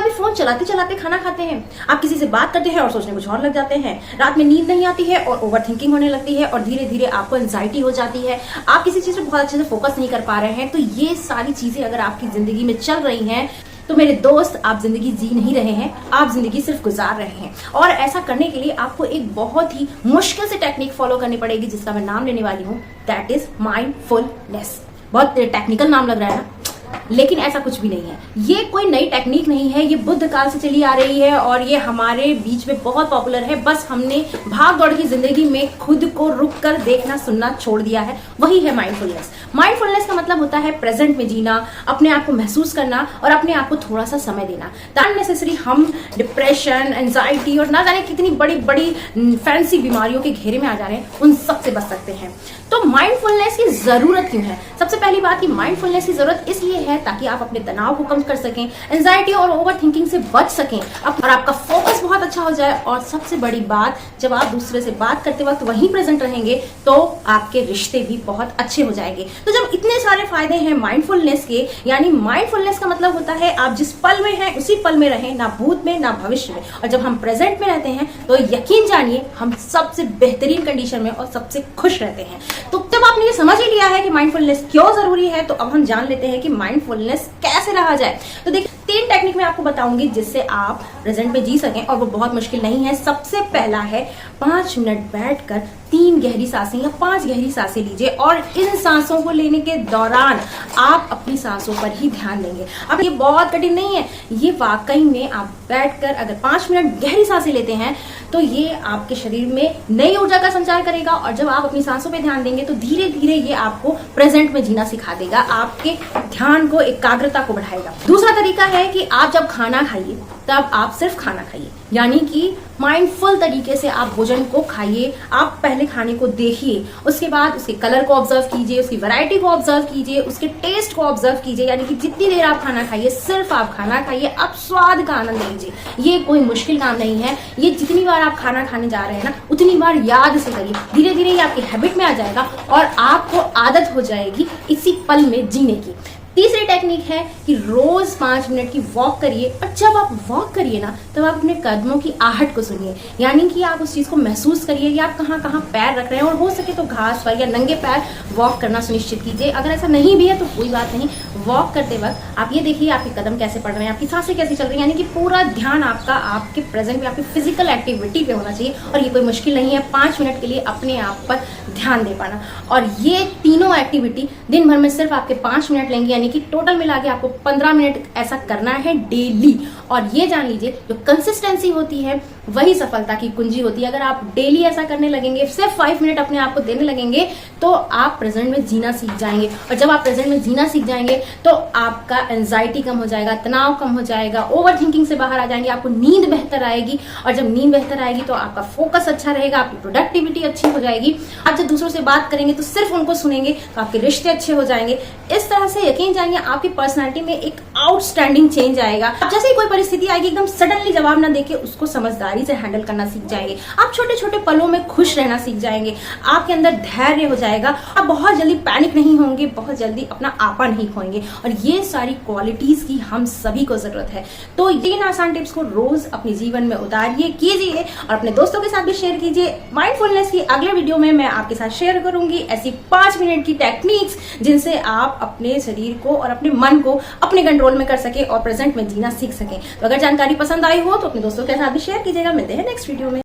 कभी फोन चलाते चलाते खाना खाते हैं? आप किसी से बात करते हैं और सोचने कुछ और लग जाते हैं, रात में नींद नहीं आती है और ओवर थिंकिंग होने लगती है और धीरे धीरे आपको एंजाइटी हो जाती है, आप किसी चीज पे बहुत अच्छे से फोकस नहीं कर पा रहे हैं। तो ये सारी चीजें अगर आपकी जिंदगी में चल रही हैं तो मेरे दोस्त, आप जिंदगी जी नहीं रहे हैं, आप जिंदगी सिर्फ गुजार रहे हैं। और ऐसा करने के लिए आपको एक बहुत ही मुश्किल से टेक्निक फॉलो करनी पड़ेगी जिसका मैं नाम लेने वाली हूँ, दैट इज माइंडफुलनेस। बहुत टेक्निकल नाम लग रहा है ना, लेकिन ऐसा कुछ भी नहीं है। ये कोई नई टेक्निक नहीं है, ये बुद्ध काल से चली आ रही है और ये हमारे बीच में बहुत पॉपुलर है। बस हमने भाग दौड़ की जिंदगी में खुद को रुक कर देखना सुनना छोड़ दिया है, वही है माइंडफुलनेस। माइंडफुलनेस का मतलब होता है प्रेजेंट में जीना, अपने आप को महसूस करना और अपने आप को थोड़ा सा समय देना। अननेसेसरी हम डिप्रेशन, एंजाइटी और ना जाने कितनी बड़ी बड़ी फैंसी बीमारियों के घेरे में आ जा रहे हैं, उन सब से बच सकते हैं। तो माइंडफुलनेस की जरूरत क्यों है? सबसे पहली बात कि माइंडफुलनेस की जरूरत इसलिए है ताकि आप अपने तनाव को कम कर सकें, एंजाइटी और ओवर थिंकिंग से बच सकें और आपका फोकस बहुत अच्छा हो जाए। और सबसे बड़ी बात, जब आप दूसरे से बात करते वक्त वहीं प्रेजेंट रहेंगे तो आपके रिश्ते भी बहुत अच्छे हो जाएंगे। तो जब इतने सारे फायदे हैं माइंडफुलनेस के, यानी माइंडफुलनेस का मतलब होता है आप जिस पल में हैं उसी पल में रहें, ना भूत में ना भविष्य में। और जब हम प्रेजेंट में रहते हैं तो यकीन जानिए हम सबसे बेहतरीन कंडीशन में और सबसे खुश रहते हैं। तो जब आपने ये समझ ही लिया है कि माइंडफुलनेस क्यों जरूरी है, तो अब हम जान लेते हैं कि माइंडफुलनेस कैसे रहा जाए। तो देखिए, 3 टेक्निक मैं आपको बताऊंगी जिससे आप प्रेजेंट में जी सकें और वो बहुत मुश्किल नहीं है। सबसे पहला है 5 मिनट बैठकर 3 गहरी सांसें या 5 गहरी सांसें लीजिए और इन सांसों को लेने के दौरान आप अपनी सांसों पर ही ध्यान देंगे। अब ये बहुत कठिन नहीं है, ये वाकई में आप बैठकर अगर 5 मिनट गहरी सांसें लेते हैं तो ये आपके शरीर में नई ऊर्जा का संचार करेगा और जब आप अपनी सांसों पे ध्यान देंगे तो धीरे धीरे ये आपको प्रेजेंट में जीना सिखा देगा, आपके ध्यान को, एकाग्रता को बढ़ाएगा। दूसरा तरीका है कि आप जब खाना खाइए तब आप सिर्फ खाना खाइए, यानी कि माइंडफुल तरीके से आप भोजन को खाइए। आप पहले खाने को देखिए, उसके बाद उसके कलर को ऑब्जर्व कीजिए, उसकी वैरायटी को ऑब्जर्व कीजिए, उसके टेस्ट को ऑब्जर्व कीजिए। यानी कि जितनी देर आप खाना खाइए सिर्फ आप खाना खाइए, आप स्वाद का आनंद लीजिए। ये कोई मुश्किल काम नहीं है, ये जितनी बार आप खाना खाने जा रहे हैं ना उतनी बार याद से करिए। धीरे धीरे ये आपकी हैबिट में आ जाएगा और आपको आदत हो जाएगी इसी पल में जीने की। तीसरी टेक्निक है कि रोज 5 मिनट की वॉक करिए और जब आप वॉक करिए ना तब आप अपने कदमों की आहट को सुनिए, यानी कि आप उस चीज को महसूस करिए कि आप कहाँ कहाँ पैर रख रहे हैं और हो सके तो घास पर या नंगे पैर वॉक करना सुनिश्चित कीजिए। अगर ऐसा नहीं भी है तो कोई बात नहीं, वॉक करते वक्त आप ये देखिए आपके कदम कैसे पड़ रहे हैं, आपकी सांसें कैसे चल रही हैं, यानी कि पूरा ध्यान आपका आपके प्रेजेंट में, आपकी फिजिकल एक्टिविटी पे होना चाहिए। और ये कोई मुश्किल नहीं है 5 मिनट के लिए अपने आप पर ध्यान दे पाना। और ये तीनों एक्टिविटी दिन भर में सिर्फ आपके 5 मिनट लेंगे, यानी कि टोटल मिला के आपको 15 मिनट ऐसा करना है डेली। और ये जान लीजिए जो कंसिस्टेंसी होती है वही सफलता की कुंजी होती है। अगर आप डेली ऐसा करने लगेंगे, सिर्फ 5 मिनट अपने आप को देने लगेंगे तो आप प्रेजेंट में जीना सीख जाएंगे। और जब आप प्रेजेंट में जीना सीख जाएंगे तो आपका एंजाइटी कम हो जाएगा, तनाव कम हो जाएगा, ओवर थिंकिंग से बाहर आ जाएंगे, आपको नींद बेहतर आएगी। और जब नींद बेहतर आएगी तो आपका फोकस अच्छा रहेगा, आपकी प्रोडक्टिविटी अच्छी हो जाएगी। आप जब दूसरों से बात करेंगे तो सिर्फ उनको सुनेंगे तो आपके रिश्ते अच्छे हो जाएंगे। इस तरह से यकीन जानिए आपकी पर्सनालिटी में एक आउटस्टैंडिंग चेंज आएगा। अब जैसे ही कोई परिस्थिति आएगी एकदम सडनली जवाब ना देके उसको समझदारी से हैंडल करना सीख जाएंगे। आप छोटे छोटे पलों में खुश रहना सीख जाएंगे, आपके अंदर धैर्य हो जाएगा, आप बहुत जल्दी पैनिक नहीं होंगे, बहुत जल्दी अपना आपा नहीं खोएंगे। और ये सारी क्वालिटीज की हम सभी को जरूरत है। तो 3 आसान टिप्स को रोज अपने जीवन में उतारिए, कीजिए और अपने दोस्तों के साथ भी शेयर कीजिए। माइंडफुलनेस की अगले वीडियो में मैं आपके साथ शेयर करूंगी ऐसी 5 मिनट की टेक्निक्स जिनसे आप अपने शरीर को और अपने मन को अपने कंट्रोल में कर सके और प्रेजेंट में जीना सीख सके। तो अगर जानकारी पसंद आई हो तो अपने दोस्तों के साथ भी शेयर कीजिएगा। मिलते हैं नेक्स्ट वीडियो में।